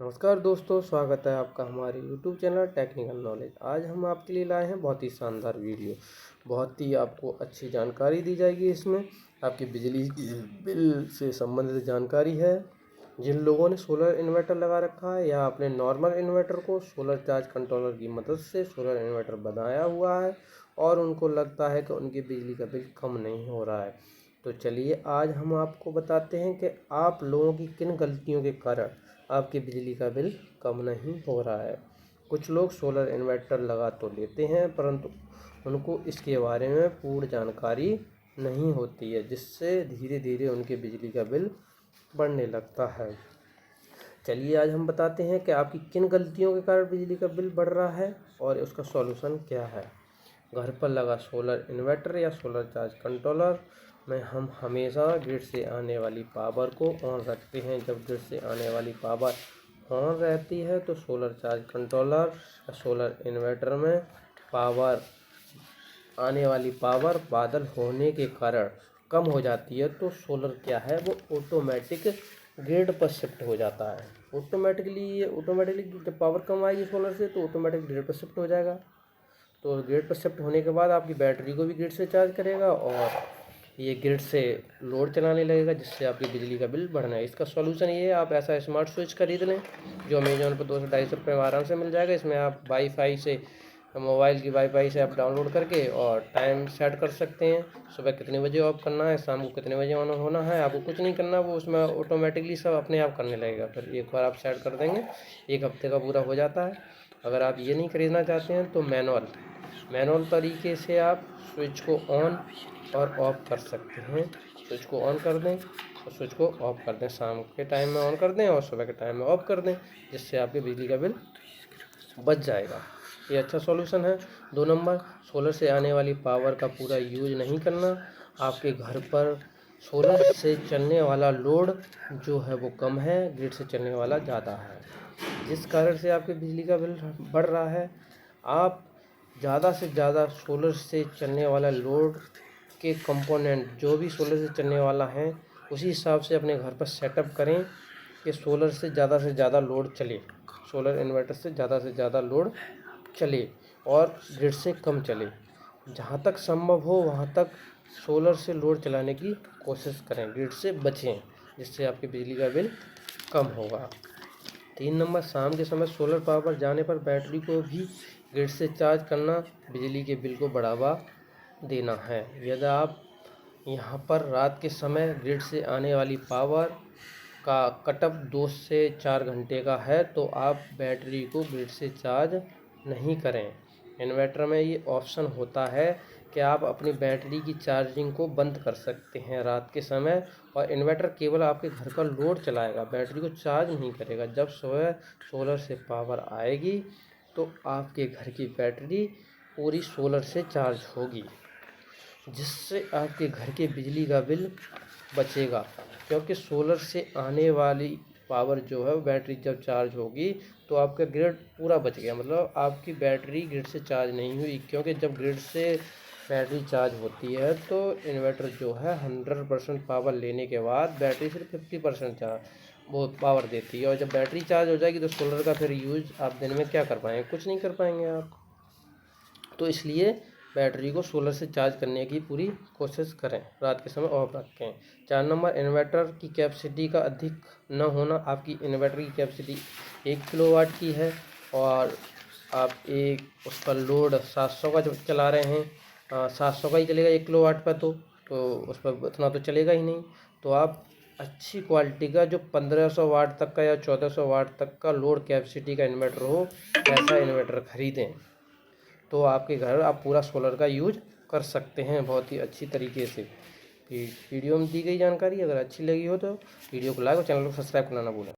नमस्कार दोस्तों, स्वागत है आपका हमारे YouTube चैनल टेक्निकल नॉलेज। आज हम आपके लिए लाए हैं बहुत ही शानदार वीडियो। बहुत ही आपको अच्छी जानकारी दी जाएगी। इसमें आपकी बिजली बिल से संबंधित जानकारी है। जिन लोगों ने सोलर इन्वर्टर लगा रखा है या अपने नॉर्मल इन्वर्टर को सोलर चार्ज कंट्रोलर की मदद से सोलर इन्वर्टर बनाया हुआ है और उनको लगता है कि उनकी बिजली का बिल कम नहीं हो रहा है, तो चलिए आज हम आपको बताते हैं कि आप लोगों की किन गलतियों के कारण आपकी बिजली का बिल कम नहीं हो रहा है। कुछ लोग सोलर इन्वर्टर लगा तो लेते हैं, परंतु उनको इसके बारे में पूर्ण जानकारी नहीं होती है, जिससे धीरे धीरे उनके बिजली का बिल बढ़ने लगता है। चलिए आज हम बताते हैं कि आपकी किन गलतियों के कारण बिजली का बिल बढ़ रहा है और उसका सॉल्यूशन क्या है। घर पर लगा सोलर इन्वर्टर या सोलर चार्ज कंट्रोलर में हम हमेशा ग्रिड से आने वाली पावर को ऑन रखते हैं। जब ग्रिड से आने वाली पावर ऑन रहती है तो सोलर चार्ज कंट्रोलर या सोलर इन्वर्टर में पावर आने वाली पावर बादल होने के कारण कम हो जाती है, तो सोलर क्या है वो ऑटोमेटिक ग्रिड पर शिफ्ट हो जाता है। ऑटोमेटिकली जब पावर कम आएगी सोलर से तो ऑटोमेटिक ग्रिड पर शिफ्ट हो जाएगा। तो ग्रिड पर शिफ्ट होने के बाद आपकी बैटरी को भी ग्रिड से चार्ज करेगा और ये ग्रिड से लोड चलाने लगेगा, जिससे आपकी बिजली का बिल बढ़ना है। इसका सॉल्यूशन ये है, आप ऐसा स्मार्ट स्विच खरीद लें जो अमेजोन पर 200-250 रुपये में आराम से मिल जाएगा। इसमें आप वाईफाई से मोबाइल की वाईफाई से आप डाउनलोड करके और टाइम सेट कर सकते हैं। सुबह कितने बजे ऑफ करना है, शाम को कितने बजे ऑन होना है, आपको कुछ नहीं करना, वो उसमें ऑटोमेटिकली सब अपने आप करने लगेगा। फिर एक बार आप सेट कर देंगे, 1 हफ्ते का पूरा हो जाता है। अगर आप ये नहीं खरीदना चाहते हैं तो मैनुअल तरीके से आप स्विच को ऑन और ऑफ कर सकते हैं। स्विच को ऑन कर दें और स्विच को ऑफ कर दें, शाम के टाइम में ऑन कर दें और सुबह के टाइम में ऑफ कर दें, जिससे आपके बिजली का बिल बच जाएगा। ये अच्छा सॉल्यूशन है। 2 नंबर, सोलर से आने वाली पावर का पूरा यूज नहीं करना। आपके घर पर सोलर से चलने वाला लोड जो है वो कम है, ग्रिड से चलने वाला ज़्यादा है, जिस कारण से आपके बिजली का बिल बढ़ रहा है। आप ज़्यादा से ज़्यादा सोलर से चलने वाला लोड के कंपोनेंट जो भी सोलर से चलने वाला है उसी हिसाब से अपने घर पर सेटअप करें कि सोलर से ज़्यादा लोड चले, सोलर इन्वर्टर से ज़्यादा लोड चले और ग्रिड से कम चले। जहाँ तक संभव हो वहाँ तक सोलर से लोड चलाने की कोशिश करें, ग्रिड से बचें, जिससे आपकी बिजली का बिल कम होगा। 3 नंबर, शाम के समय सोलर पावर जाने पर बैटरी को भी ग्रिड से चार्ज करना बिजली के बिल को बढ़ावा देना है। यदि आप यहाँ पर रात के समय ग्रिड से आने वाली पावर का कटअप 2 से 4 घंटे का है तो आप बैटरी को ग्रिड से चार्ज नहीं करें। इन्वर्टर में ये ऑप्शन होता है कि आप अपनी बैटरी की चार्जिंग को बंद कर सकते हैं रात के समय, और इन्वर्टर केवल आपके घर का लोड चलाएगा, बैटरी को चार्ज नहीं करेगा। जब सुबह सोलर से पावर आएगी तो आपके घर की बैटरी पूरी सोलर से चार्ज होगी, जिससे आपके घर के बिजली का बिल बचेगा। क्योंकि सोलर से आने वाली पावर जो है वो बैटरी जब चार्ज होगी तो आपका ग्रिड पूरा बच गया, मतलब आपकी बैटरी ग्रिड से चार्ज नहीं हुई। क्योंकि जब ग्रिड से बैटरी चार्ज होती है तो इन्वर्टर जो है 100% पावर लेने के बाद बैटरी सिर्फ 50% चार्ज वो पावर देती है, और जब बैटरी चार्ज हो जाएगी तो सोलर का फिर यूज़ आप दिन में क्या कर पाएंगे, कुछ नहीं कर पाएंगे आप। तो इसलिए बैटरी को सोलर से चार्ज करने की पूरी कोशिश करें, रात के समय ऑफ रखें। 4 नंबर, इन्वर्टर की कैपेसिटी का अधिक न होना। आपकी इन्वर्टर की कैपेसिटी 1 किलोवाट की है और आप उस पर लोड 700 का जब चला रहे हैं, 700 का ही चलेगा 1 किलोवाट पर, तो उस पर उतना तो चलेगा ही नहीं। तो आप अच्छी क्वालिटी का जो 1500 वाट तक का या 1400 वाट तक का लोड कैपेसिटी का इन्वर्टर हो, ऐसा इन्वर्टर ख़रीदें, तो आपके घर आप पूरा सोलर का यूज कर सकते हैं बहुत ही अच्छी तरीके से। वीडियो में दी गई जानकारी अगर अच्छी लगी हो तो वीडियो को लाइक और चैनल को सब्सक्राइब करना ना भूलें।